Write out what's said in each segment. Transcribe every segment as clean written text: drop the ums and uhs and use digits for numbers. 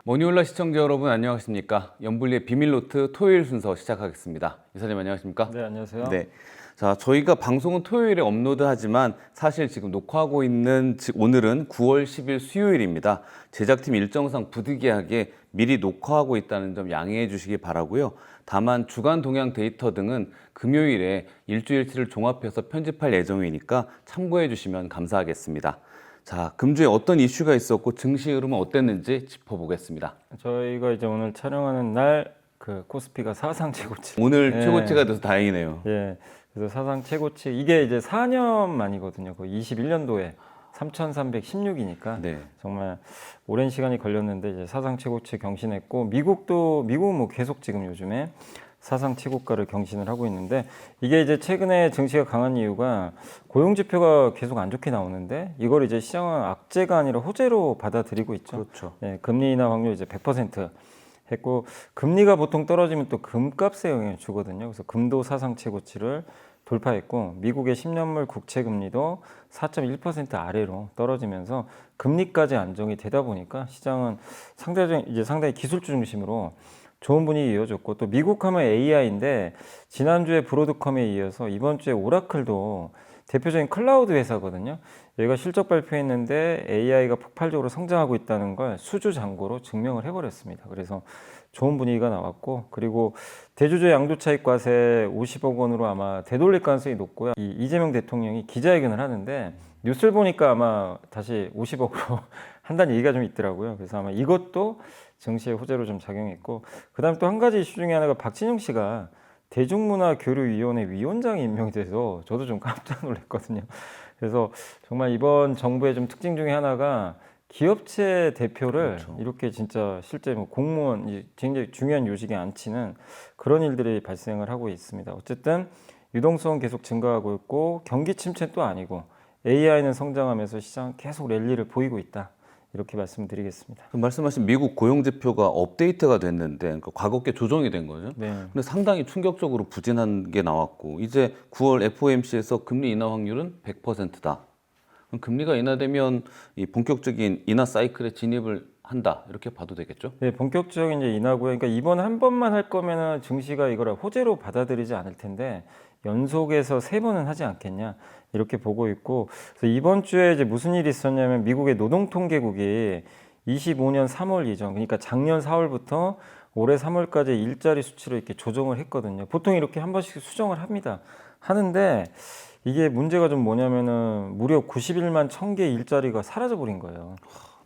머니올라 시청자 여러분 안녕하십니까? 연불리의 비밀노트 토요일 순서 시작하겠습니다. 이사님 안녕하십니까? 네, 안녕하세요. 네. 자, 저희가 방송은 토요일에 업로드하지만 사실 지금 녹화하고 있는 오늘은 9월 10일 수요일입니다. 제작팀 일정상 부득이하게 미리 녹화하고 있다는 점 양해해 주시기 바라고요. 다만 주간 동향 데이터 등은 금요일에 일주일치를 종합해서 편집할 예정이니까 참고해 주시면 감사하겠습니다. 자, 금주에 어떤 이슈가 있었고 증시 흐름은 어땠는지 짚어보겠습니다. 저희가 이제 오늘 촬영하는 날 그 코스피가 사상 최고치. 오늘 예. 최고치가 돼서 다행이네요. 예. 그래서 사상 최고치 이게 이제 4년 만이거든요. 그 21년도에 3,316이니까 네. 정말 오랜 시간이 걸렸는데 이제 사상 최고치 경신했고 미국은 뭐 계속 지금 요즘에 사상 최고가를 경신을 하고 있는데 이게 이제 최근에 증시가 강한 이유가 고용 지표가 계속 안 좋게 나오는데 이걸 이제 시장은 악재가 아니라 호재로 받아들이고 있죠. 그렇죠. 예, 금리 인하 확률 이제 100% 했고 금리가 보통 떨어지면 또 금값에 영향을 주거든요. 그래서 금도 사상 최고치를 돌파했고 미국의 10년물 국채 금리도 4.1% 아래로 떨어지면서 금리까지 안정이 되다 보니까 시장은 상당히 기술주 중심으로 좋은 분위기 이어졌고 또 미국 하면 AI인데 지난주에 브로드컴에 이어서 이번 주에 오라클도 대표적인 클라우드 회사거든요. 얘가 실적 발표했는데 AI가 폭발적으로 성장하고 있다는 걸 수주장고로 증명을 해버렸습니다. 그래서 좋은 분위기가 나왔고 그리고 대주주 양도차익 과세 50억 원으로 아마 되돌릴 가능성이 높고요. 이재명 대통령이 기자회견을 하는데 뉴스를 보니까 아마 다시 50억으로 한다는 얘기가 좀 있더라고요. 그래서 아마 이것도 증시의 호재로 좀 작용했고 그다음 또 한 가지 이슈 중에 하나가 박진영 씨가 대중문화교류위원회 위원장이 임명이 돼서 저도 좀 깜짝 놀랐거든요. 그래서 정말 이번 정부의 좀 특징 중에 하나가 기업체 대표를 그렇죠. 이렇게 진짜 실제 뭐 공무원 굉장히 중요한 요직에 앉히는 그런 일들이 발생을 하고 있습니다. 어쨌든 유동성은 계속 증가하고 있고 경기 침체는 또 아니고 AI는 성장하면서 시장 계속 랠리를 보이고 있다. 이렇게 말씀드리겠습니다. 말씀하신 미국 고용 지표가 업데이트가 됐는데 그러니까 과거께 조정이 된 거죠. 네. 근데 상당히 충격적으로 부진한 게 나왔고 이제 9월 FOMC에서 금리 인하 확률은 100%다. 그럼 금리가 인하되면 이 본격적인 인하 사이클에 진입을 한다 이렇게 봐도 되겠죠? 네, 본격적인 이제 인하고요. 그러니까 이번 한 번만 할 거면은 증시가 이걸 호재로 받아들이지 않을 텐데 연속해서 3번은 하지 않겠냐 이렇게 보고 있고 그래서 이번 주에 이제 무슨 일이 있었냐면 미국의 노동통계국이 25년 3월 이전 그러니까 작년 4월부터 올해 3월까지 일자리 수치를 이렇게 조정을 했거든요. 보통 이렇게 한 번씩 수정을 하는데 이게 문제가 좀 뭐냐면은 무려 91만 1000개 일자리가 사라져 버린 거예요.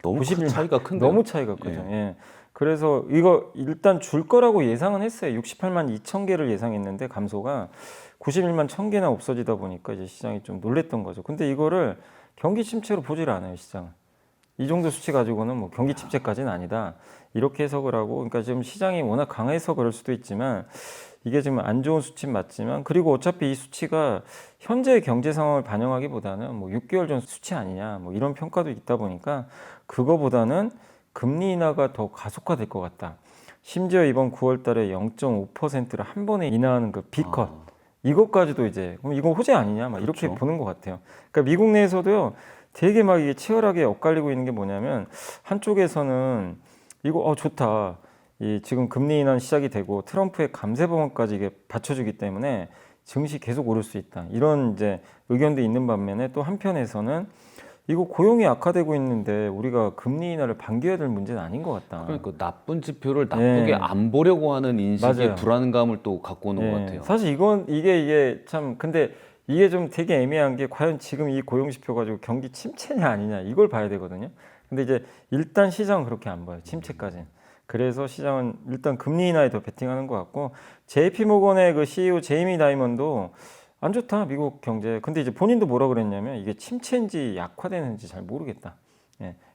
너무 큰 차이가 큰데요? 너무 차이가 크죠. 예. 그래서 이거 일단 줄 거라고 예상은 했어요. 68만 2천 개를 예상했는데 감소가 91만 1000개나 없어지다 보니까 이제 시장이 좀 놀랬던 거죠. 근데 이거를 경기 침체로 보질 않아요, 시장은. 이 정도 수치 가지고는 뭐 경기 침체까지는 아니다. 이렇게 해석을 하고, 그러니까 지금 시장이 워낙 강해서 그럴 수도 있지만 이게 지금 안 좋은 수치는 맞지만 그리고 어차피 이 수치가 현재의 경제 상황을 반영하기보다는 뭐 6개월 전 수치 아니냐 뭐 이런 평가도 있다 보니까 그거보다는 금리 인하가 더 가속화될 것 같다. 심지어 이번 9월 달에 0.5%를 한 번에 인하하는 그 B컷 이것까지도 이제 그럼 이거 호재 아니냐 막 이렇게 그렇죠. 보는 것 같아요. 그러니까 미국 내에서도요 되게 막 이게 치열하게 엇갈리고 있는 게 뭐냐면 한쪽에서는 이거 좋다. 지금 금리 인하는 시작이 되고 트럼프의 감세 법안까지 이게 받쳐주기 때문에 증시 계속 오를 수 있다. 이런 이제 의견도 있는 반면에 또 한편에서는 이거 고용이 악화되고 있는데 우리가 금리 인하를 반겨야 될 문제는 아닌 것 같다. 그러니까 나쁜 지표를 나쁘게 안 보려고 하는 인식이 맞아요. 불안감을 또 갖고 오는 것 같아요. 사실 이게 참 근데 이게 좀 되게 애매한 게 과연 지금 이 고용 지표 가지고 경기 침체냐 아니냐 이걸 봐야 되거든요. 근데 이제 일단 시장은 그렇게 안 봐요. 침체까지는. 그래서 시장은 일단 금리 인하에 더 베팅하는 것 같고 JP모건의 그 CEO 제이미 다이먼도 안 좋다 미국 경제. 근데 이제 본인도 뭐라 그랬냐면 이게 침체인지 약화되는지 잘 모르겠다.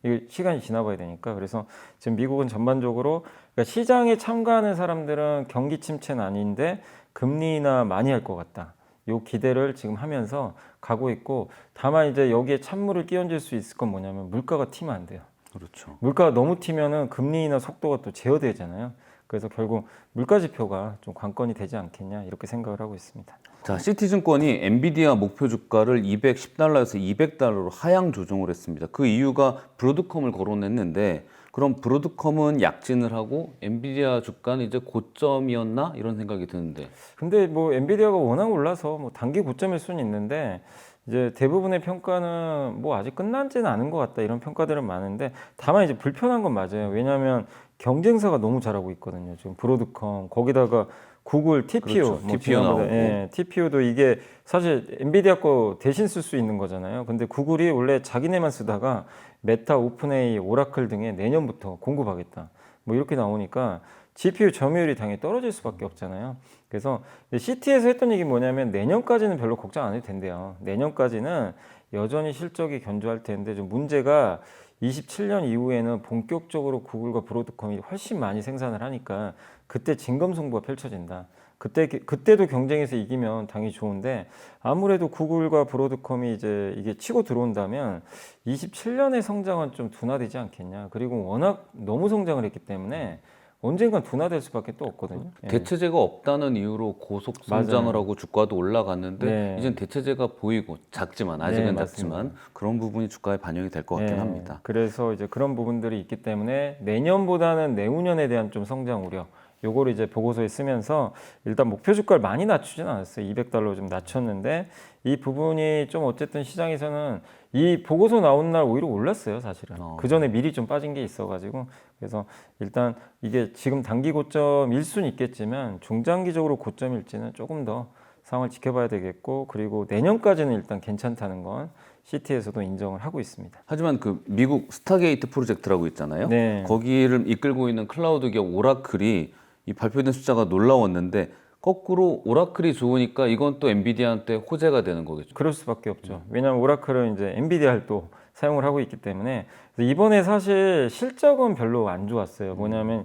이게 시간이 지나봐야 되니까. 그래서 지금 미국은 전반적으로 그러니까 시장에 참가하는 사람들은 경기 침체는 아닌데 금리 인하 많이 할 것 같다. 요 기대를 지금 하면서 가고 있고 다만 이제 여기에 찬물을 끼얹을 수 있을 건 뭐냐면 물가가 튀면 안 돼요. 그렇죠. 물가가 너무 튀면은 금리 인하 속도가 또 제어되잖아요. 그래서 결국 물가 지표가 좀 관건이 되지 않겠냐 이렇게 생각을 하고 있습니다. 자, 시티증권이 엔비디아 목표 주가를 210달러에서 200달러로 하향 조정을 했습니다. 그 이유가 브로드컴을 거론했는데 그럼 브로드컴은 약진을 하고 엔비디아 주가는 이제 고점이었나 이런 생각이 드는데. 근데 뭐 엔비디아가 워낙 올라서 뭐 단기 고점일 수는 있는데 이제 대부분의 평가는 뭐 아직 끝나지는 않은 것 같다 이런 평가들은 많은데 다만 이제 불편한 건 맞아요. 왜냐하면 경쟁사가 너무 잘하고 있거든요. 지금 브로드컴 거기다가 구글 TPU, 그렇죠. TPU 나오고. TPU도 이게 사실 엔비디아 거 대신 쓸 수 있는 거잖아요. 근데 구글이 원래 자기네만 쓰다가 메타, 오픈AI, 오라클 등에 내년부터 공급하겠다. 뭐 이렇게 나오니까 GPU 점유율이 당연히 떨어질 수밖에 없잖아요. 그래서 CT에서 했던 얘기 뭐냐면 내년까지는 별로 걱정 안 해도 된대요. 내년까지는 여전히 실적이 견조할 텐데 좀 문제가 27년 이후에는 본격적으로 구글과 브로드컴이 훨씬 많이 생산을 하니까 그때 진검승부가 펼쳐진다. 그때도 경쟁에서 이기면 당연히 좋은데 아무래도 구글과 브로드컴이 이제 이게 치고 들어온다면 27년의 성장은 좀 둔화되지 않겠냐. 그리고 워낙 너무 성장을 했기 때문에 언젠간 둔화될 수밖에 또 없거든요. 예. 대체제가 없다는 이유로 고속 성장을 맞아요. 하고 주가도 올라갔는데 네. 이젠 대체제가 보이고 작지만 아직은 네, 작지만 맞습니다. 그런 부분이 주가에 반영이 될 것 같긴 예, 합니다. 그래서 이제 그런 부분들이 있기 때문에 내년보다는 내후년에 대한 좀 성장 우려. 요거를 이제 보고서에 쓰면서 일단 목표 주가를 많이 낮추진 않았어요. 200달러 좀 낮췄는데 이 부분이 좀 어쨌든 시장에서는 이 보고서 나온 날 오히려 올랐어요, 사실은. 그 전에 미리 좀 빠진 게 있어가지고 그래서 일단 이게 지금 단기 고점일 수는 있겠지만 중장기적으로 고점일지는 조금 더 상황을 지켜봐야 되겠고 그리고 내년까지는 일단 괜찮다는 건 CT에서도 인정을 하고 있습니다. 하지만 그 미국 스타게이트 프로젝트라고 있잖아요. 네. 거기를 이끌고 있는 클라우드 기업 오라클이 이 발표된 숫자가 놀라웠는데 거꾸로 오라클이 좋으니까 이건 또 엔비디아한테 호재가 되는 거겠죠. 그럴 수밖에 없죠. 왜냐하면 오라클은 이제 엔비디아를 또 사용을 하고 있기 때문에 그래서 이번에 사실 실적은 별로 안 좋았어요. 뭐냐면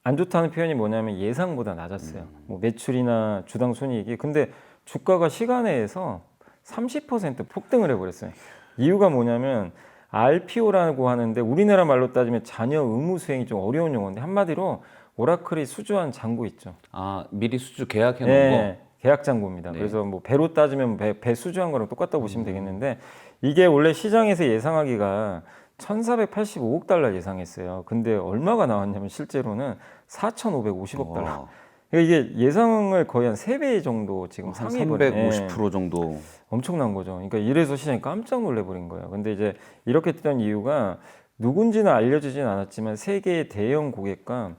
안 좋다는 표현이 뭐냐면 예상보다 낮았어요. 뭐 매출이나 주당 순이익이 근데 주가가 시간에서 30% 폭등을 해버렸어요. 이유가 뭐냐면 RPO라고 하는데 우리나라 말로 따지면 잔여 의무 수행이 좀 어려운 용어인데 한마디로 오라클이 수주한 잔고 있죠. 아, 미리 수주 계약해 놓은 네, 계약 잔고입니다. 네. 그래서 뭐 배로 따지면 배 수주한 거랑 똑같다고 보시면 되겠는데 이게 원래 시장에서 예상하기가 1,485억 달러 예상했어요. 근데 얼마가 나왔냐면 실제로는 4,550억 달러. 거. 그러니까 이게 예상을 거의 한 3배 정도 지금 한 상회버린 350% 정도. 엄청난 거죠. 그러니까 이래서 시장이 깜짝 놀래버린 거예요. 근데 이제 이렇게 됐던 이유가 누군지는 알려지진 않았지만 세계의 대형 고객과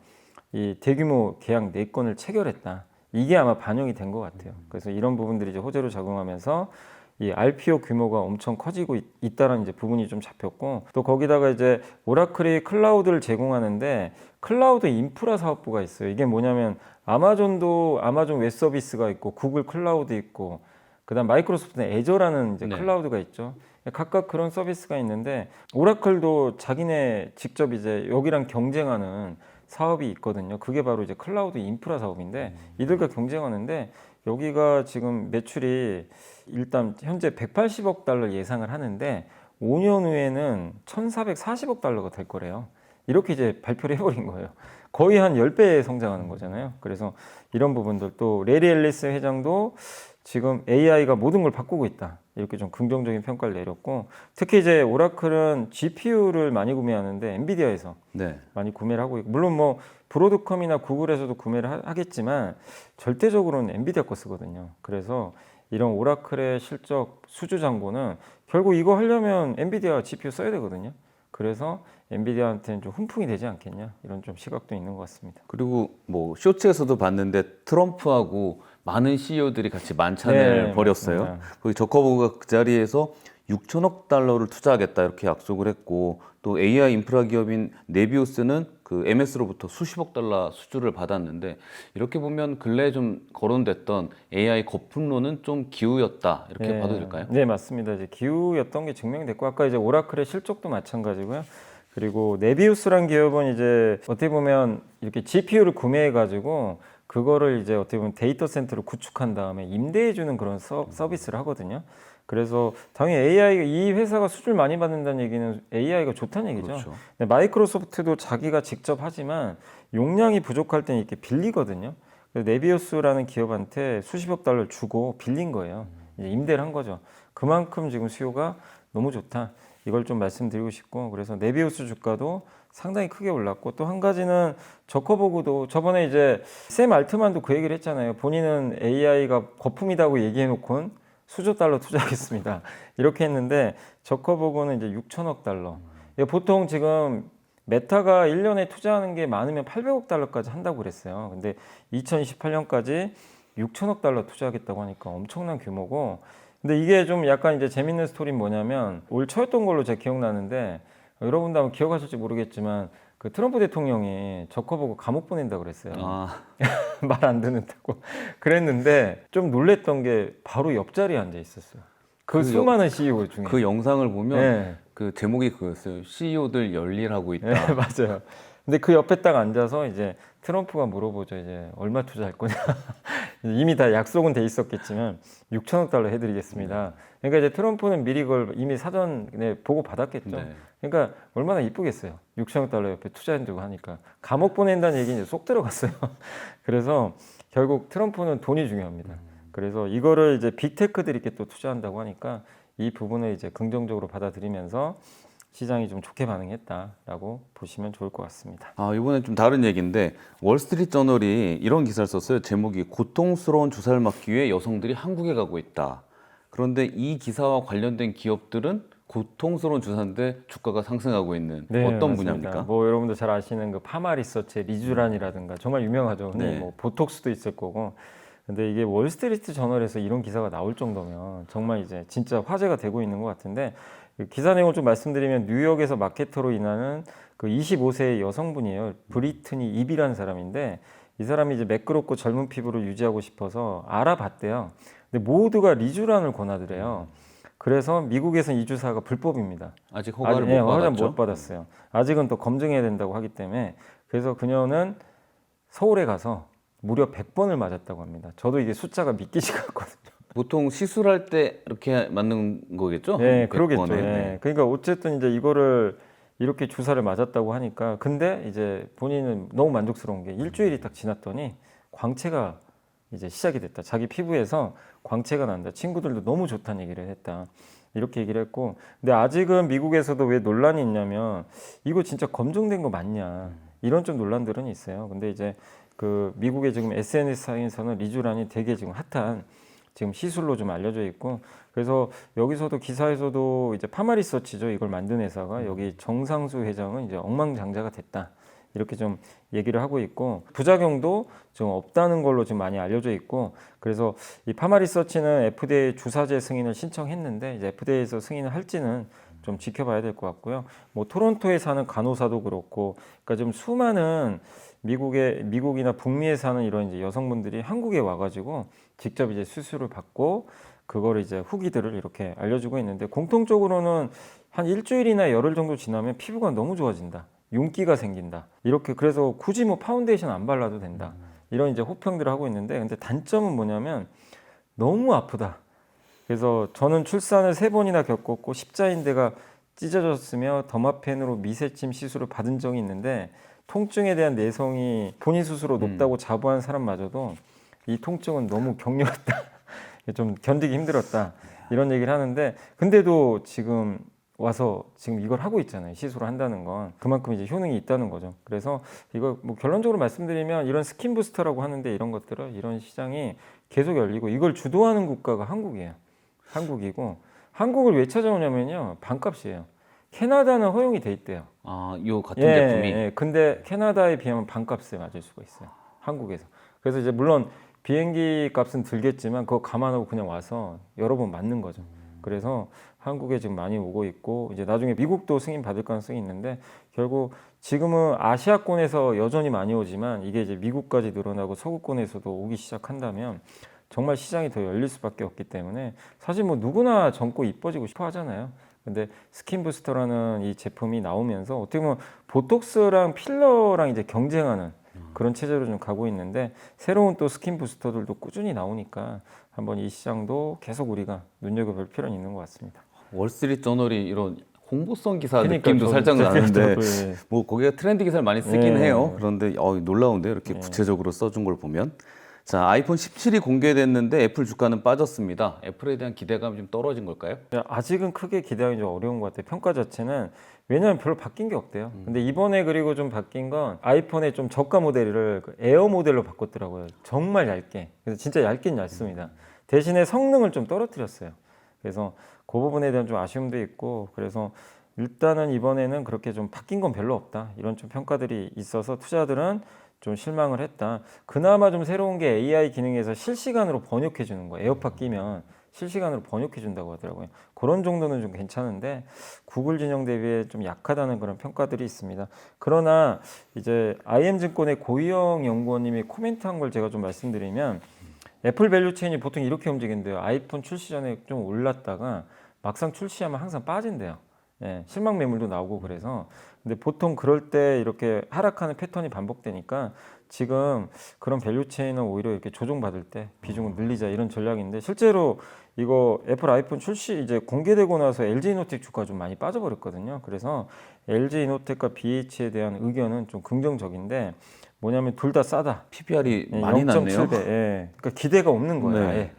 이 대규모 계약 4건을 체결했다. 이게 아마 반영이 된 것 같아요. 그래서 이런 부분들이 이제 호재로 작용하면서 이 RPO 규모가 엄청 커지고 있다는 이제 부분이 좀 잡혔고 또 거기다가 이제 오라클이 클라우드를 제공하는데 클라우드 인프라 사업부가 있어요. 이게 뭐냐면 아마존도 아마존 웹 서비스가 있고 구글 클라우드 있고 그다음 마이크로소프트는 애저라는 이제 네. 클라우드가 있죠. 각각 그런 서비스가 있는데 오라클도 자기네 직접 이제 여기랑 경쟁하는 사업이 있거든요. 그게 바로 이제 클라우드 인프라 사업인데 이들과 경쟁하는데 여기가 지금 매출이 일단 현재 180억 달러 예상을 하는데 5년 후에는 1,440억 달러가 될 거래요. 이렇게 이제 발표를 해버린 거예요. 거의 한 10배 성장하는 거잖아요. 그래서 이런 부분들 또 레리 앨리스 회장도 지금 AI가 모든 걸 바꾸고 있다. 이렇게 좀 긍정적인 평가를 내렸고 특히 이제 오라클은 GPU를 많이 구매하는데 엔비디아에서 네. 많이 구매를 하고 있고 물론 뭐 브로드컴이나 구글에서도 구매를 하겠지만 절대적으로는 엔비디아 거 쓰거든요. 그래서 이런 오라클의 실적 수주 잔고는 결국 이거 하려면 엔비디아 GPU 써야 되거든요. 그래서 엔비디아한테는 좀 훈풍이 되지 않겠냐 이런 좀 시각도 있는 것 같습니다. 그리고 뭐 쇼츠에서도 봤는데 트럼프하고 많은 CEO들이 같이 만찬을 네, 벌였어요. 맞습니다. 거기 저커버그가 그 자리에서 6천억 달러를 투자하겠다 이렇게 약속을 했고 또 AI 인프라 기업인 네비우스는 그 MS로부터 수십억 달러 수주를 받았는데 이렇게 보면 근래에 좀 거론됐던 AI 거품론은 좀 기우였다 이렇게 네, 봐도 될까요? 네, 맞습니다. 이제 기후였던 게 증명됐고 아까 이제 오라클의 실적도 마찬가지고요. 그리고 네비우스란 기업은 이제 어떻게 보면 이렇게 GPU를 구매해 가지고 그거를 이제 어떻게 보면 데이터 센터를 구축한 다음에 임대해 주는 그런 서비스를 하거든요. 그래서 당연히 AI 이 회사가 수주를 많이 받는다는 얘기는 AI가 좋다는 얘기죠. 그렇죠. 근데 마이크로소프트도 자기가 직접 하지만 용량이 부족할 때는 이렇게 빌리거든요. 그래서 네비우스라는 기업한테 수십억 달러를 주고 빌린 거예요. 이제 임대를 한 거죠. 그만큼 지금 수요가 너무 좋다. 이걸 좀 말씀드리고 싶고, 그래서 네비우스 주가도 상당히 크게 올랐고, 또 한 가지는 저커버그도 저번에 이제 샘 알트만도 그 얘기를 했잖아요. 본인은 AI가 거품이다고 얘기해놓고는 수조 달러 투자하겠습니다. 이렇게 했는데 저커버그는 이제 6천억 달러. 보통 지금 메타가 1년에 투자하는 게 많으면 800억 달러까지 한다고 그랬어요. 근데 2028년까지 6천억 달러 투자하겠다고 하니까 엄청난 규모고, 근데 이게 좀 약간 이제 재밌는 스토리는 뭐냐면 올 초였던 걸로 제가 기억나는데, 여러분도 아마 기억하실지 모르겠지만 그 트럼프 대통령이 저커버그 감옥 보낸다고 그랬어요. 말 안 듣는다고 그랬는데, 좀 놀랬던 게 바로 옆자리에 앉아 있었어요. 그 수많은 CEO 중에. 그 영상을 보면 네. 그 제목이 그거였어요. CEO들 열일하고 있다. 네, 맞아요. 근데 그 옆에 딱 앉아서 이제 트럼프가 물어보죠. 이제 얼마 투자할 거냐. 이미 다 약속은 돼 있었겠지만 6천억 달러 해드리겠습니다. 그러니까 이제 트럼프는 미리 그걸 이미 사전에 보고 받았겠죠. 네. 그러니까 얼마나 이쁘겠어요. 6천억 달러 옆에 투자한다고 하니까. 감옥 보낸다는 얘기 이제 쏙 들어갔어요. 그래서 결국 트럼프는 돈이 중요합니다. 그래서 이거를 이제 빅테크들이 이렇게 또 투자한다고 하니까 이 부분을 이제 긍정적으로 받아들이면서 시장이 좀 좋게 반응했다라고 보시면 좋을 것 같습니다. 이번엔 좀 다른 얘기인데 월스트리트 저널이 이런 기사를 썼어요. 제목이 고통스러운 주사를 맞기 위해 여성들이 한국에 가고 있다. 그런데 이 기사와 관련된 기업들은 고통스러운 주사인데 주가가 상승하고 있는 어떤 맞습니다. 분야입니까? 뭐 여러분들 잘 아시는 그 파마리서치의 리쥬란이라든가 정말 유명하죠. 네. 뭐 보톡스도 있을 거고. 근데 이게 월스트리트 저널에서 이런 기사가 나올 정도면 정말 이제 진짜 화제가 되고 있는 것 같은데, 그 기사 내용을 좀 말씀드리면 뉴욕에서 마케터로 일하는 그 25세의 여성분이에요. 브리트니 입이라는 사람인데, 이 사람이 이제 매끄럽고 젊은 피부를 유지하고 싶어서 알아봤대요. 근데 모두가 리쥬란을 권하더래요. 그래서 미국에서는 이 주사가 불법입니다. 아직 허가를 못 허가를 받았죠. 못 받았어요. 아직은 또 검증해야 된다고 하기 때문에. 그래서 그녀는 서울에 가서 무려 100번을 맞았다고 합니다. 저도 이게 숫자가 믿기지가 않거든요. 보통 시술할 때 이렇게 맞는 거겠죠? 네, 100번에. 그러겠죠. 네. 네. 그러니까 어쨌든 이제 이거를 이렇게 주사를 맞았다고 하니까, 근데 이제 본인은 너무 만족스러운 게 일주일이 딱 지났더니 광채가 이제 시작이 됐다. 자기 피부에서 광채가 난다. 친구들도 너무 좋다는 얘기를 했다. 이렇게 얘기를 했고, 근데 아직은 미국에서도 왜 논란이 있냐면 이거 진짜 검증된 거 맞냐, 이런 좀 논란들은 있어요. 근데 이제 그 미국의 지금 SNS상에서는 리쥬란이 되게 지금 핫한 지금 시술로 좀 알려져 있고, 그래서 여기서도 기사에서도 이제 파마리서치죠, 이걸 만든 회사가, 여기 정상수 회장은 이제 억만장자가 됐다, 이렇게 좀 얘기를 하고 있고, 부작용도 좀 없다는 걸로 지금 많이 알려져 있고, 그래서 이 파마리서치는 FDA 주사제 승인을 신청했는데 이제 FDA에서 승인을 할지는 좀 지켜봐야 될 것 같고요. 뭐 토론토에 사는 간호사도 그렇고, 그러니까 좀 수많은 미국이나 북미에 사는 이런 이제 여성분들이 한국에 와가지고 직접 이제 수술을 받고 그거를 이제 후기들을 이렇게 알려주고 있는데, 공통적으로는 한 일주일이나 열흘 정도 지나면 피부가 너무 좋아진다, 윤기가 생긴다, 이렇게. 그래서 굳이 뭐 파운데이션 안 발라도 된다, 이런 이제 호평들을 하고 있는데, 근데 단점은 뭐냐면 너무 아프다. 그래서 저는 출산을 3번이나 겪었고 십자인대가 찢어졌으며 더마펜으로 미세침 시술을 받은 적이 있는데, 통증에 대한 내성이 본인 스스로 높다고 자부한 사람마저도 이 통증은 너무 격렬했다, 좀 견디기 힘들었다, 이런 얘기를 하는데, 근데도 지금 와서 지금 이걸 하고 있잖아요. 시술을 한다는 건 그만큼 이제 효능이 있다는 거죠. 그래서 이거 뭐 결론적으로 말씀드리면 이런 스킨 부스터라고 하는데, 이런 것들은 이런 시장이 계속 열리고, 이걸 주도하는 국가가 한국이에요. 한국이고, 한국을 왜 찾아오냐면요, 반값이에요. 캐나다는 허용이 돼 있대요. 요 같은 제품이. 예. 근데 캐나다에 비하면 반값에 맞을 수가 있어요, 한국에서. 그래서 이제 물론 비행기 값은 들겠지만 그거 감안하고 그냥 와서 여러 번 맞는 거죠. 그래서 한국에 지금 많이 오고 있고, 이제 나중에 미국도 승인 받을 가능성이 있는데, 결국 지금은 아시아권에서 여전히 많이 오지만 이게 이제 미국까지 늘어나고 서구권에서도 오기 시작한다면 정말 시장이 더 열릴 수밖에 없기 때문에, 사실 뭐 누구나 젊고 이뻐지고 싶어 하잖아요. 근데 스킨 부스터라는 이 제품이 나오면서 어떻게 보면 보톡스랑 필러랑 이제 경쟁하는 그런 체제로 좀 가고 있는데, 새로운 또 스킨 부스터들도 꾸준히 나오니까 한번 이 시장도 계속 우리가 눈여겨볼 필요는 있는 것 같습니다. 월스트리트 저널이 이런 홍보성 기사 그러니까 느낌도 살짝 나는데, 예. 뭐 거기가 트렌드 기사를 많이 쓰긴 네. 해요. 그런데 놀라운데요, 이렇게 네. 구체적으로 써준 걸 보면. 자, 아이폰 17이 공개됐는데 애플 주가는 빠졌습니다. 애플에 대한 기대감이 좀 떨어진 걸까요? 아직은 크게 기대하기 좀 어려운 것 같아요. 평가 자체는 왜냐하면 별로 바뀐 게 없대요. 근데 이번에 그리고 좀 바뀐 건 아이폰의 좀 저가 모델을 그 에어 모델로 바꿨더라고요. 정말 얇게. 그래서 진짜 얇긴 얇습니다. 대신에 성능을 좀 떨어뜨렸어요. 그래서 그 부분에 대한 좀 아쉬움도 있고 그래서 일단은 이번에는 그렇게 좀 바뀐 건 별로 없다. 이런 좀 평가들이 있어서 투자들은 좀 실망을 했다. 그나마 좀 새로운 게 AI 기능에서 실시간으로 번역해 주는 거예요. 에어팟 끼면 실시간으로 번역해 준다고 하더라고요. 그런 정도는 좀 괜찮은데 구글 진영 대비에 좀 약하다는 그런 평가들이 있습니다. 그러나 이제 IM증권의 고희영 연구원님이 코멘트한 걸 제가 좀 말씀드리면 애플 밸류 체인이 보통 이렇게 움직인대요. 아이폰 출시 전에 좀 올랐다가 막상 출시하면 항상 빠진대요. 예, 실망 매물도 나오고 그래서 근데 보통 그럴 때 이렇게 하락하는 패턴이 반복되니까 지금 그런 밸류 체인은 오히려 이렇게 조정받을 때 비중을 늘리자 이런 전략인데 실제로 이거 애플 아이폰 출시 이제 공개되고 나서 LG 이노텍 주가 좀 많이 빠져버렸거든요. 그래서 LG 이노텍과 BH에 대한 의견은 좀 긍정적인데 뭐냐면 둘 다 싸다. PBR이 예, 많이 났네요. 0.7배. 예. 그러니까 기대가 없는 거예요. 네. 아예.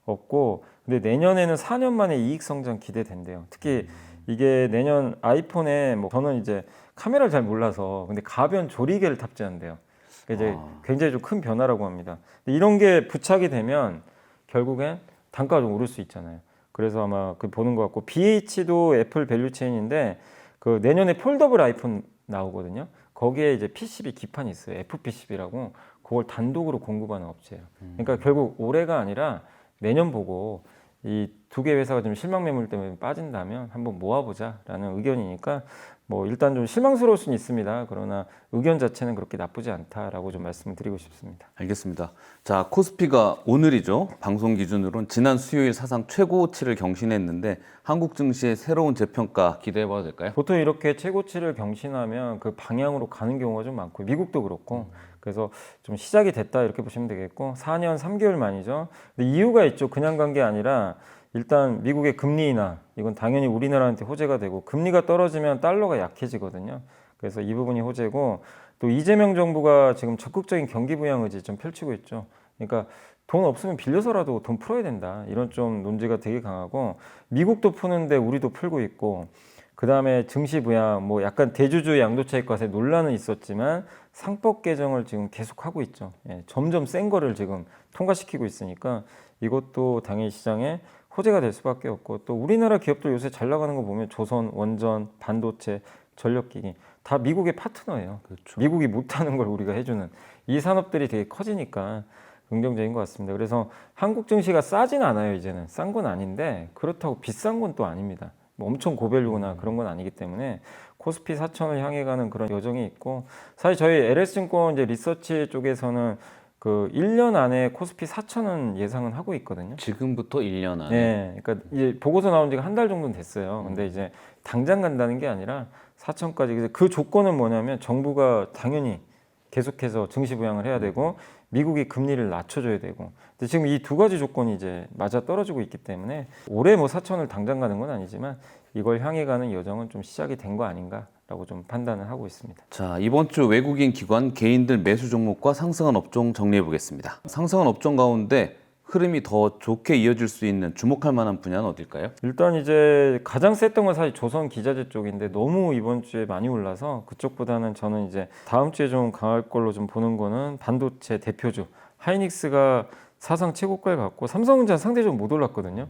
없고 근데 내년에는 4년 만에 이익 성장 기대된대요. 특히 이게 내년 아이폰에 뭐 저는 이제 카메라를 잘 몰라서 근데 가변 조리개를 탑재한대요. 그러니까 이제 굉장히 좀 큰 변화라고 합니다. 근데 이런 게 부착이 되면 결국엔 단가가 좀 오를 수 있잖아요. 그래서 아마 그 보는 것 같고 BH도 애플 밸류 체인인데 그 내년에 폴더블 아이폰 나오거든요. 거기에 이제 PCB 기판이 있어요. FPCB라고 그걸 단독으로 공급하는 업체예요. 그러니까 결국 올해가 아니라 내년 보고 이 두 개 회사가 좀 실망 매물 때문에 빠진다면 한번 모아보자라는 의견이니까 뭐 일단 좀 실망스러울 수는 있습니다. 그러나 의견 자체는 그렇게 나쁘지 않다라고 좀 말씀을 드리고 싶습니다. 알겠습니다. 자, 코스피가 오늘이죠. 방송 기준으로는 지난 수요일 사상 최고치를 경신했는데 한국 증시의 새로운 재평가 기대해봐도 될까요? 보통 이렇게 최고치를 경신하면 그 방향으로 가는 경우가 좀 많고 미국도 그렇고 그래서 좀 시작이 됐다 이렇게 보시면 되겠고 4년 3개월 만이죠. 근데 이유가 있죠. 그냥 간 게 아니라 일단 미국의 금리 인하 이건 당연히 우리나라한테 호재가 되고 금리가 떨어지면 달러가 약해지거든요. 그래서 이 부분이 호재고 또 이재명 정부가 지금 적극적인 경기 부양 의지 좀 펼치고 있죠. 그러니까 돈 없으면 빌려서라도 돈 풀어야 된다. 이런 좀 논지가 되게 강하고 미국도 푸는데 우리도 풀고 있고 그다음에 증시 부양 뭐 약간 대주주 양도차익 과세 논란은 있었지만 상법 개정을 지금 계속 하고 있죠. 예, 점점 센 거를 지금 통과시키고 있으니까 이것도 당연히 시장에 호재가 될 수밖에 없고 또 우리나라 기업들 요새 잘 나가는 거 보면 조선, 원전, 반도체, 전력기기 다 미국의 파트너예요. 그렇죠. 미국이 못하는 걸 우리가 해주는 이 산업들이 되게 커지니까 긍정적인 것 같습니다. 그래서 한국 증시가 싸진 않아요. 이제는 싼 건 아닌데 그렇다고 비싼 건 또 아닙니다. 뭐 엄청 고밸류거나 그런 건 아니기 때문에 코스피 4천을 향해 가는 그런 여정이 있고 사실 저희 LS증권 이제 리서치 쪽에서는 그 1년 안에 코스피 4천은 예상은 하고 있거든요. 지금부터 1년 안에. 네, 그러니까 이제 보고서 나온 지가 한 달 정도는 됐어요. 근데 이제 당장 간다는 게 아니라 4천까지. 그 조건은 뭐냐면 정부가 당연히 계속해서 증시 부양을 해야 되고 미국이 금리를 낮춰줘야 되고. 근데 지금 이 두 가지 조건이 이제 맞아 떨어지고 있기 때문에 올해 뭐 4천을 당장 가는 건 아니지만 이걸 향해 가는 여정은 좀 시작이 된 거 아닌가라고 좀 판단을 하고 있습니다. 자, 이번 주 외국인 기관 개인들 매수 종목과 상승한 업종 정리해 보겠습니다. 상승한 업종 가운데 흐름이 더 좋게 이어질 수 있는 주목할 만한 분야는 어딜까요? 일단 이제 가장 셌던 건 사실 조선 기자재 쪽인데 너무 이번 주에 많이 올라서 그쪽보다는 저는 이제 다음 주에 좀 강할 걸로 좀 보는 거는 반도체 대표주 하이닉스가 사상 최고가를 갔고 삼성전자 상대적으로 못 올랐거든요.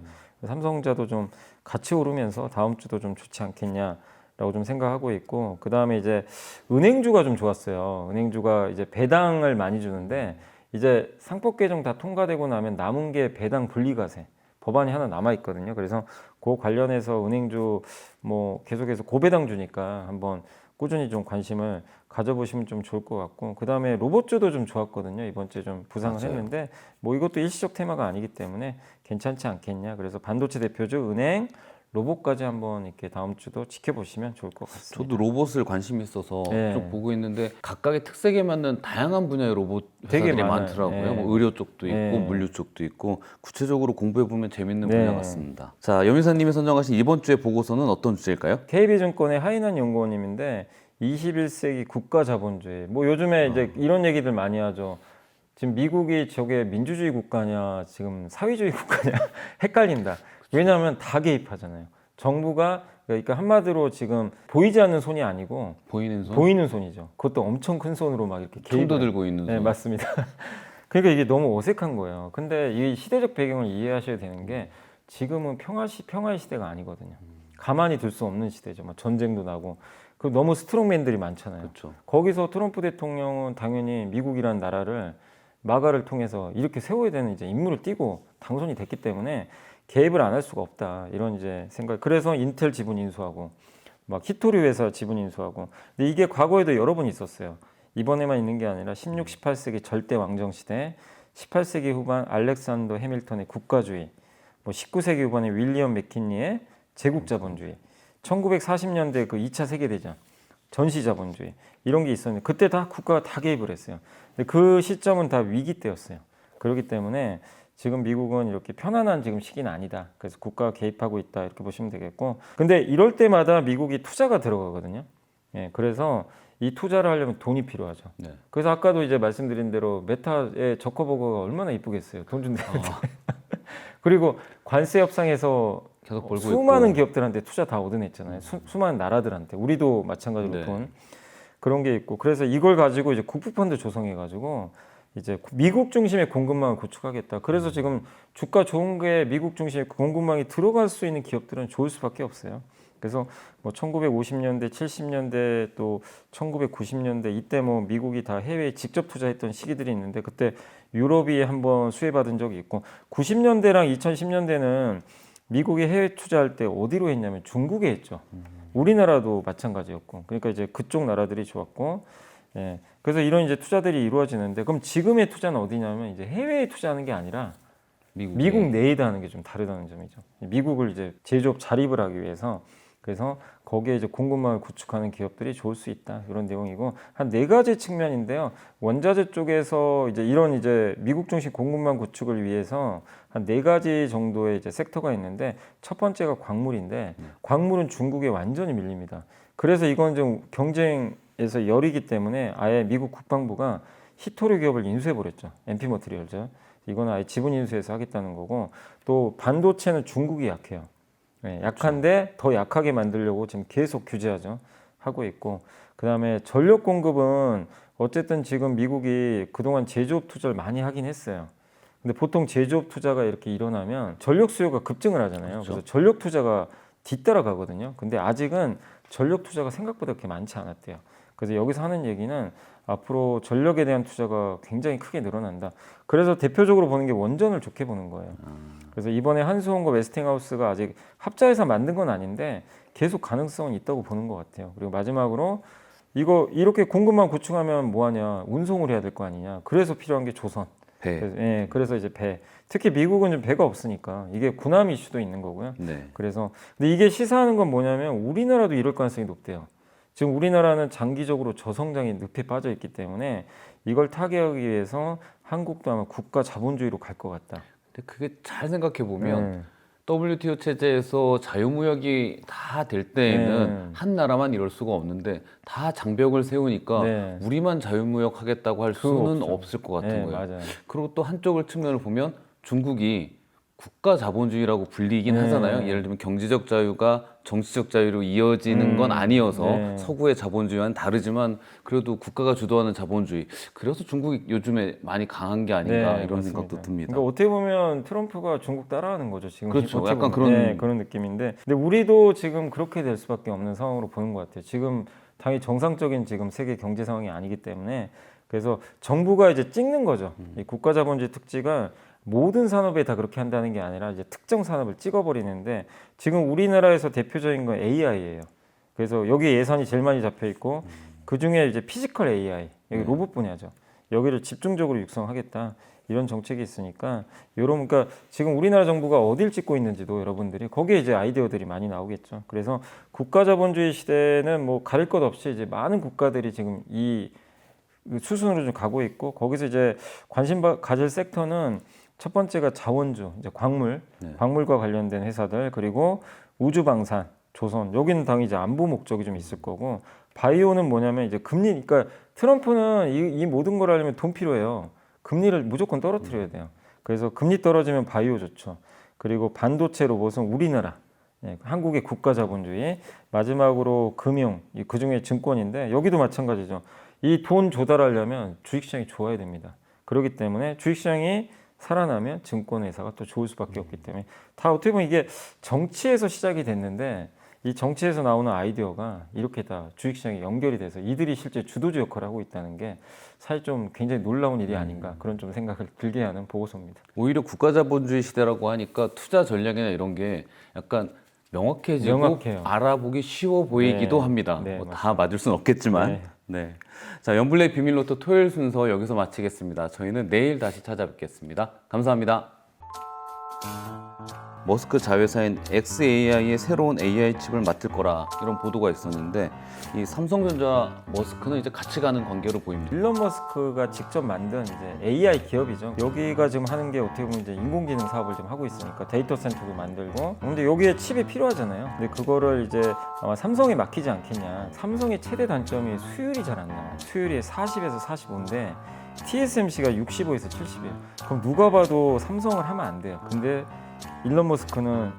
삼성전자도 좀 같이 오르면서 다음 주도 좀 좋지 않겠냐라고 좀 생각하고 있고 그 다음에 이제 은행주가 좀 좋았어요. 은행주가 이제 배당을 많이 주는데 이제 상법 개정 다 통과되고 나면 남은 게 배당 분리과세 법안이 하나 남아 있거든요. 그래서 그 관련해서 은행주 뭐 계속해서 고배당 주니까 한번 꾸준히 좀 관심을 가져보시면 좀 좋을 것 같고 그 다음에 로봇주도 좀 좋았거든요. 이번 주에 좀 부상을 맞아요. 했는데 뭐 이것도 일시적 테마가 아니기 때문에 괜찮지 않겠냐. 그래서 반도체 대표주 은행 로봇까지 한번 이렇게 다음 주도 지켜보시면 좋을 것 같습니다. 저도 로봇을 관심이 있어서 네. 쭉 보고 있는데 각각의 특색에 맞는 다양한 분야의 로봇 되게 회사들이 많아요. 많더라고요. 네. 뭐 의료 쪽도 있고 네. 물류 쪽도 있고 구체적으로 공부해 보면 재밌는 네. 분야 같습니다. 자, 염희사님이 선정하신 이번 주의 보고서는 어떤 주제일까요? KB증권의 하인한 연구원님인데 21세기 국가 자본주의 뭐 요즘에 이제 이런 얘기들 많이 하죠. 지금 미국이 저게 민주주의 국가냐 지금 사회주의 국가냐 헷갈린다. 왜냐하면 다 개입하잖아요. 정부가 그러니까 한마디로 지금 보이지 않는 손이 아니고 보이는 손? 보이는 손이죠. 그것도 엄청 큰 손으로 막 이렇게 개입을 총도 들고 있는 네, 손. 맞습니다. 그러니까 이게 너무 어색한 거예요. 근데 이 시대적 배경을 이해하셔야 되는 게 지금은 평화의 시대가 아니거든요. 가만히 둘 수 없는 시대죠. 막 전쟁도 나고 그 너무 스트롱맨들이 많잖아요. 그렇죠. 거기서 트럼프 대통령은 당연히 미국이라는 나라를 마가를 통해서 이렇게 세워야 되는 이제 임무를 띠고 당선이 됐기 때문에 개입을 안 할 수가 없다. 이런 이제 생각. 그래서 인텔 지분 인수하고 막 히토리 회사 지분 인수하고. 근데 이게 과거에도 여러 번 있었어요. 이번에만 있는 게 아니라 16, 18세기 절대 왕정 시대, 18세기 후반 알렉산더 해밀턴의 국가주의, 뭐 19세기 후반에 윌리엄 맥킨리의 제국자본주의, 1940년대 그 2차 세계대전, 전시자본주의 이런 게 있었는데 그때 다 국가가 다 개입을 했어요. 근데 그 시점은 다 위기 때였어요. 그렇기 때문에 지금 미국은 이렇게 편안한 지금 시기는 아니다. 그래서 국가가 개입하고 있다 이렇게 보시면 되겠고, 근데 이럴 때마다 미국이 투자가 들어가거든요. 예, 그래서 이 투자를 하려면 돈이 필요하죠. 네. 그래서 아까도 이제 말씀드린 대로 메타의 저커버거가 얼마나 이쁘겠어요. 돈 준다고. 그리고 관세 협상에서 계속 벌고 수많은 있고. 기업들한테 투자 다 얻어냈잖아요. 수많은 나라들한테. 우리도 마찬가지로 네. 돈 그런 게 있고. 그래서 이걸 가지고 이제 국부펀드 조성해가지고 이제 미국 중심의 공급망을 구축하겠다. 그래서 지금 주가 좋은 게 미국 중심의 공급망이 들어갈 수 있는 기업들은 좋을 수밖에 없어요. 그래서 뭐 1950년대, 70년대 또 1990년대 이때 뭐 미국이 다 해외에 직접 투자했던 시기들이 있는데 그때 유럽이 한번 수혜받은 적이 있고 90년대랑 2010년대는 미국이 해외 투자할 때 어디로 했냐면 중국에 했죠. 우리나라도 마찬가지였고 그러니까 이제 그쪽 나라들이 좋았고 예. 그래서 이런 이제 투자들이 이루어지는데 그럼 지금의 투자는 어디냐면 이제 해외에 투자하는 게 아니라 미국 내에다 하는 게 좀 다르다는 점이죠. 미국을 이제 제조업 자립을 하기 위해서 그래서 거기에 이제 공급망을 구축하는 기업들이 좋을 수 있다 이런 내용이고 한 네 가지 측면인데요. 원자재 쪽에서 이제 이런 이제 미국 중심 공급망 구축을 위해서 한 네 가지 정도의 이제 섹터가 있는데 첫 번째가 광물인데 광물은 중국에 완전히 밀립니다. 그래서 이건 좀 경쟁에서 열이기 때문에 아예 미국 국방부가 히토리 기업을 인수해 버렸죠. MP 머티리얼즈. 이거는 아예 지분 인수해서 하겠다는 거고 또 반도체는 중국이 약해요. 네, 약한데 더 약하게 만들려고 지금 계속 규제하죠. 하고 있고 그다음에 전력 공급은 어쨌든 지금 미국이 그동안 제조업 투자를 많이 하긴 했어요. 근데 보통 제조업 투자가 이렇게 일어나면 전력 수요가 급증을 하잖아요. 그렇죠. 그래서 전력 투자가 뒤따라가거든요. 근데 아직은 전력 투자가 생각보다 그렇게 많지 않았대요. 그래서 여기서 하는 얘기는 앞으로 전력에 대한 투자가 굉장히 크게 늘어난다. 그래서 대표적으로 보는 게 원전을 좋게 보는 거예요. 그래서 이번에 한수원과 웨스팅하우스가 아직 합자해서 만든 건 아닌데 계속 가능성은 있다고 보는 것 같아요. 그리고 마지막으로 이거 이렇게 공급망 구축하면 뭐하냐 운송을 해야 될 거 아니냐. 그래서 필요한 게 조선. 배. 그래서 이제 배. 특히 미국은 좀 배가 없으니까 이게 군함 이슈도 있는 거고요. 네. 그래서 근데 이게 시사하는 건 뭐냐면 우리나라도 이럴 가능성이 높대요. 지금 우리나라는 장기적으로 저성장이 늪에 빠져 있기 때문에 이걸 타개하기 위해서 한국도 아마 국가 자본주의로 갈 것 같다. 근데 그게 잘 생각해 보면 WTO 체제에서 자유무역이 다 될 때에는 한 나라만 이럴 수가 없는데 다 장벽을 세우니까 우리만 자유무역 하겠다고 할 수는 없을 것 같은 거예요. 맞아요. 그리고 또 한쪽을 측면을 보면 중국이 국가 자본주의라고 불리긴 하잖아요. 예를 들면 경제적 자유가 정치적 자유로 이어지는 건 아니어서 서구의 자본주의와는 다르지만 그래도 국가가 주도하는 자본주의. 그래서 중국이 요즘에 많이 강한 게 아닌가 이런 맞습니다. 생각도 듭니다. 그러니까 어떻게 보면 트럼프가 중국 따라하는 거죠. 지금 그렇죠. 어떻게 약간 보면. 그런 느낌인데, 근데 우리도 지금 그렇게 될 수밖에 없는 상황으로 보는 것 같아요. 지금 당연히 정상적인 지금 세계 경제 상황이 아니기 때문에 그래서 정부가 이제 찍는 거죠. 이 국가 자본주의 특징가 모든 산업에 다 그렇게 한다는 게 아니라 이제 특정 산업을 찍어버리는데 지금 우리나라에서 대표적인 건 AI예요. 그래서 여기 예산이 제일 많이 잡혀 있고 그 중에 이제 피지컬 AI 여기 로봇 분야죠. 여기를 집중적으로 육성하겠다 이런 정책이 있으니까 요런 그러니까 지금 우리나라 정부가 어딜 찍고 있는지도 여러분들이 거기에 이제 아이디어들이 많이 나오겠죠. 그래서 국가 자본주의 시대는 뭐 가릴 것 없이 이제 많은 국가들이 지금 이 수순으로 좀 가고 있고 거기서 이제 관심 가질 섹터는 첫 번째가 자원주, 이제 광물과 관련된 회사들 그리고 우주방산, 조선 여기는 당연히 이제 안보 목적이 좀 있을 거고 바이오는 뭐냐면 이제 금리, 그러니까 트럼프는 이 모든 걸 하려면 돈 필요해요. 금리를 무조건 떨어뜨려야 돼요. 그래서 금리 떨어지면 바이오 좋죠. 그리고 반도체 로봇은 우리나라, 한국의 국가 자본주의, 마지막으로 금융, 그 중에 증권인데 여기도 마찬가지죠. 이 돈 조달하려면 주식시장이 좋아야 됩니다. 그렇기 때문에 주식시장이 살아나면 증권회사가 또 좋을 수밖에 없기 때문에 다 어떻게 보면 이게 정치에서 시작이 됐는데 이 정치에서 나오는 아이디어가 이렇게 다 주식시장에 연결이 돼서 이들이 실제 주도주 역할을 하고 있다는 게 사실 좀 굉장히 놀라운 일이 아닌가 그런 좀 생각을 들게 하는 보고서입니다. 오히려 국가자본주의 시대라고 하니까 투자 전략이나 이런 게 약간 명확해지고 명확해요. 알아보기 쉬워 보이기도 네. 합니다. 네, 뭐 다 맞을 수는 없겠지만. 네. 네. 자, 연블레이 비밀로또 토요일 순서 여기서 마치겠습니다. 저희는 내일 다시 찾아뵙겠습니다. 감사합니다. 머스크 자회사인 xAI의 새로운 AI 칩을 맡을 거라 이런 보도가 있었는데 이 삼성전자 머스크는 이제 같이 가는 관계로 보입니다. 일론 머스크가 직접 만든 이제 AI 기업이죠. 여기가 지금 하는 게 어떻게 보면 이제 인공지능 사업을 좀 하고 있으니까 데이터 센터도 만들고. 근데 여기에 칩이 필요하잖아요. 근데 그거를 이제 아마 삼성에 맡기지 않겠냐. 삼성의 최대 단점이 수율이 잘 안 나와요. 수율이 40에서 45인데 TSMC가 65에서 70이에요. 그럼 누가 봐도 삼성을 하면 안 돼요. 근데 일론 머스크는